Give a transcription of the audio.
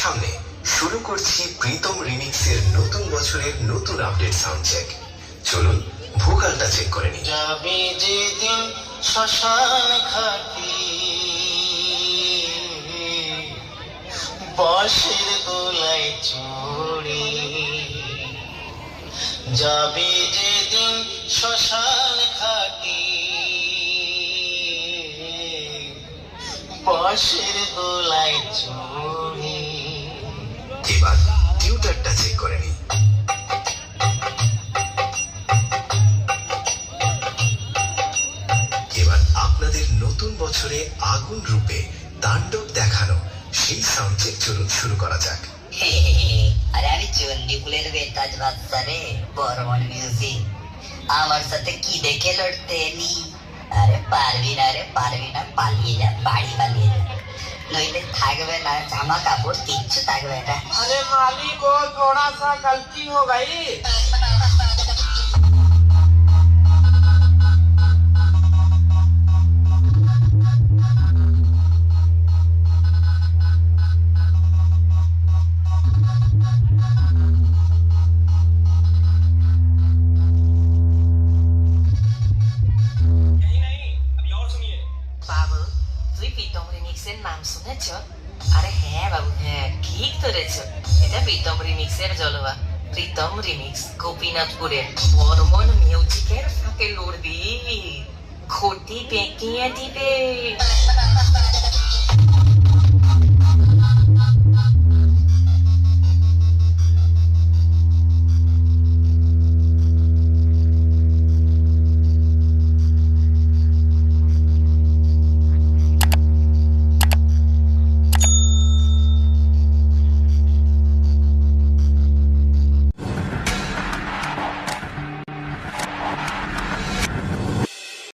সামনে শুরু করছি প্রীতম রিমিক্সের নতুন বছরের নতুন আপডেট সাউন্ড চেক। চলুন ভোকালটা চেক করে নিন। যাবে যেদিন শ্মশান ঘাটি, বাঁশের গোলায় চড়ি, যাবে যেদিন শ্মশান ঘাটি, বাঁশের গোলায় চড়ি। এবার টিউটারটা চেক করে নিন। এবার আপনাদের নতুন বছরে আগুন রূপে তাণ্ডব দেখানো সেই সাউন্ড চেক চলুন শুরু করা যাক। আরে আমি চণ্ডীপুরের বেতাজ বাদশা রে, বর্মন মিউজিক। আমার সাথে কি দেখে লড়তে এলি? আরে পারবি না রে, পারবি না, পালিয়ে যা, বাড়ি পালিয়ে যা, নইলে থাকবে না জামা কাপড়, কিচ্ছু থাকবে না। अरे मालिक वो थोड़ा सा गलती हो गई। বাবু, তুই প্রীতম রিমিক্সের নাম শুনেছ? আরে হ্যাঁ বাবু, হ্যাঁ ঠিক ধরেছ। এটা প্রীতম রিমিক্সের জলবা। প্রীতম রিমিক্স গোপীনাথপুরের বর্মন মিউজিকের ফাঁকে লড়বি, ঘটি পেঁকিয়ে দিবে।